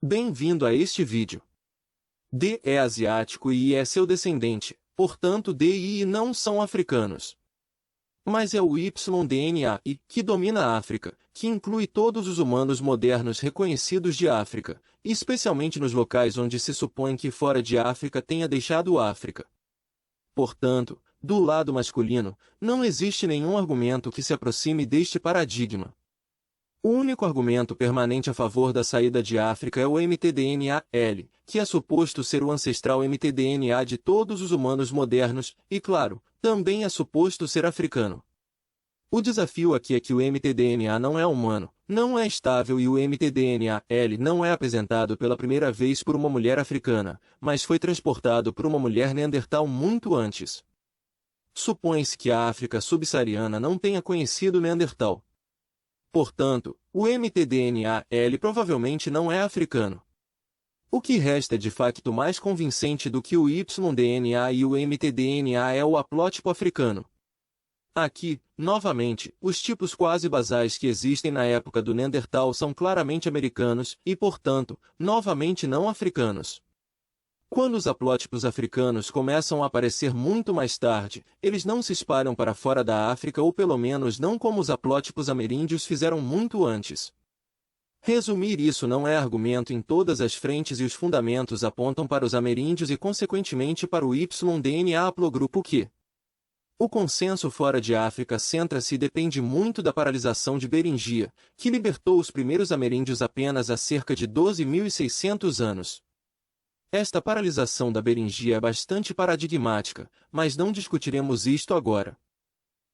Bem-vindo a este vídeo. D é asiático e I é seu descendente, portanto D e I não são africanos. Mas é o YDNA-I que domina a África, que inclui todos os humanos modernos reconhecidos de África, especialmente nos locais onde se supõe que fora de África tenha deixado África. Portanto, do lado masculino, não existe nenhum argumento que se aproxime deste paradigma. O único argumento permanente a favor da saída de África é o mtDNA-L, que é suposto ser o ancestral mtDNA de todos os humanos modernos, e claro, também é suposto ser africano. O desafio aqui é que o mtDNA não é humano, não é estável e o mtDNA-L não é apresentado pela primeira vez por uma mulher africana, mas foi transportado por uma mulher neandertal muito antes. Supõe-se que a África subsaariana não tenha conhecido Neandertal. Portanto, o mtDNA-L provavelmente não é africano. O que resta de facto mais convincente do que o YDNA e o mtDNA é o haplótipo africano. Aqui, novamente, os tipos quase basais que existem na época do Neandertal são claramente americanos e, portanto, novamente não africanos. Quando os haplótipos africanos começam a aparecer muito mais tarde, eles não se espalham para fora da África ou pelo menos não como os haplótipos ameríndios fizeram muito antes. Resumir isso não é argumento em todas as frentes e os fundamentos apontam para os ameríndios e consequentemente para o YDNA haplogrupo Q. O consenso fora de África centra-se e depende muito da paralisação de Beringia, que libertou os primeiros ameríndios apenas há cerca de 12.600 anos. Esta paralisação da Beringia é bastante paradigmática, mas não discutiremos isto agora.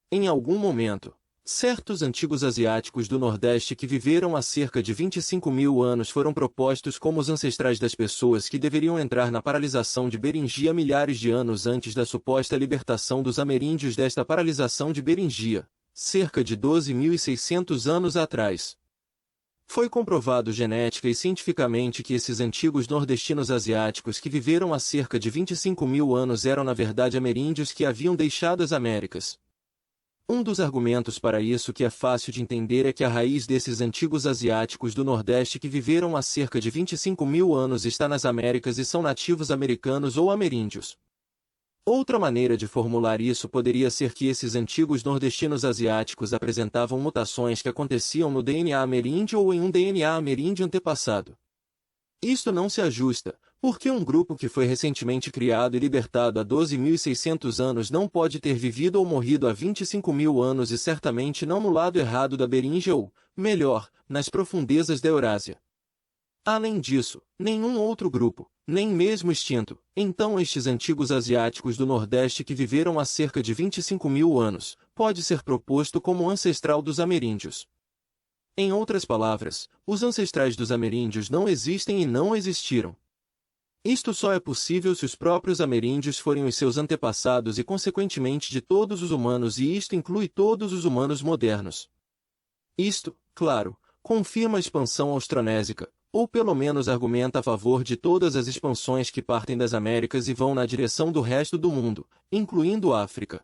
Em algum momento, certos antigos asiáticos do Nordeste que viveram há cerca de 25.000 anos foram propostos como os ancestrais das pessoas que deveriam entrar na paralisação de Beringia milhares de anos antes da suposta libertação dos ameríndios desta paralisação de Beringia, cerca de 12.600 anos atrás. Foi comprovado genética e cientificamente que esses antigos nordestinos asiáticos que viveram há cerca de 25.000 anos eram na verdade ameríndios que haviam deixado as Américas. Um dos argumentos para isso que é fácil de entender é que a raiz desses antigos asiáticos do Nordeste que viveram há cerca de 25.000 anos está nas Américas e são nativos americanos ou ameríndios. Outra maneira de formular isso poderia ser que esses antigos nordestinos asiáticos apresentavam mutações que aconteciam no DNA ameríndio ou em um DNA ameríndio antepassado. Isto não se ajusta, porque um grupo que foi recentemente criado e libertado há 12.600 anos não pode ter vivido ou morrido há 25.000 anos e certamente não no lado errado da Beringia ou, melhor, nas profundezas da Eurásia. Além disso, nenhum outro grupo, nem mesmo extinto, então estes antigos asiáticos do Nordeste que viveram há cerca de 25.000 anos, pode ser proposto como ancestral dos ameríndios. Em outras palavras, os ancestrais dos ameríndios não existem e não existiram. Isto só é possível se os próprios ameríndios forem os seus antepassados e consequentemente de todos os humanos e isto inclui todos os humanos modernos. Isto, claro, confirma a expansão austronésica, ou pelo menos argumenta a favor de todas as expansões que partem das Américas e vão na direção do resto do mundo, incluindo a África.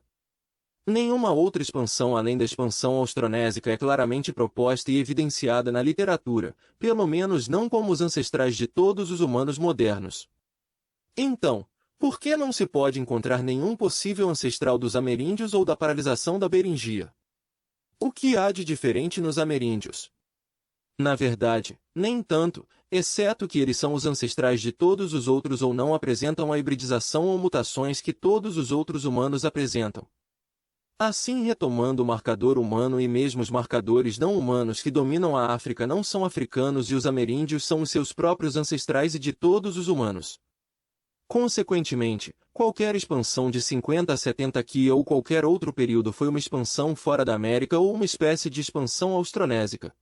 Nenhuma outra expansão além da expansão austronésica é claramente proposta e evidenciada na literatura, pelo menos não como os ancestrais de todos os humanos modernos. Então, por que não se pode encontrar nenhum possível ancestral dos ameríndios ou da paralisação da Beringia? O que há de diferente nos ameríndios? Na verdade, nem tanto, exceto que eles são os ancestrais de todos os outros ou não apresentam a hibridização ou mutações que todos os outros humanos apresentam. Assim, retomando o marcador humano e mesmo os marcadores não humanos que dominam a África não são africanos e os ameríndios são os seus próprios ancestrais e de todos os humanos. Consequentemente, qualquer expansão de 50 a 70 Qi ou qualquer outro período foi uma expansão fora da América ou uma espécie de expansão austronésica.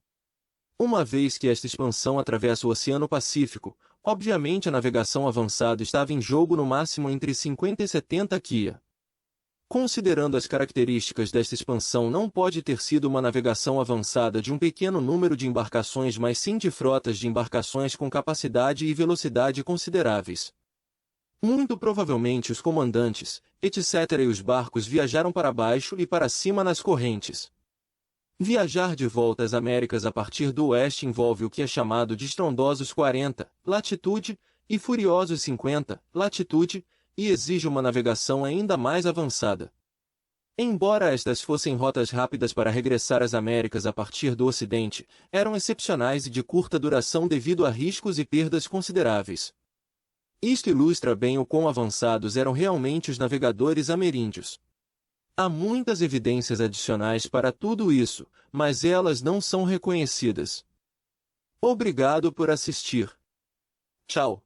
Uma vez que esta expansão atravessa o Oceano Pacífico, obviamente a navegação avançada estava em jogo no máximo entre 50 e 70 Qi. Considerando as características desta expansão não pode ter sido uma navegação avançada de um pequeno número de embarcações mas sim de frotas de embarcações com capacidade e velocidade consideráveis. Muito provavelmente os comandantes, etc. e os barcos viajaram para baixo e para cima nas correntes. Viajar de volta às Américas a partir do oeste envolve o que é chamado de estrondosos 40, latitude, e furiosos 50, latitude, e exige uma navegação ainda mais avançada. Embora estas fossem rotas rápidas para regressar às Américas a partir do Ocidente, eram excepcionais e de curta duração devido a riscos e perdas consideráveis. Isto ilustra bem o quão avançados eram realmente os navegadores ameríndios. Há muitas evidências adicionais para tudo isso, mas elas não são reconhecidas. Obrigado por assistir. Tchau.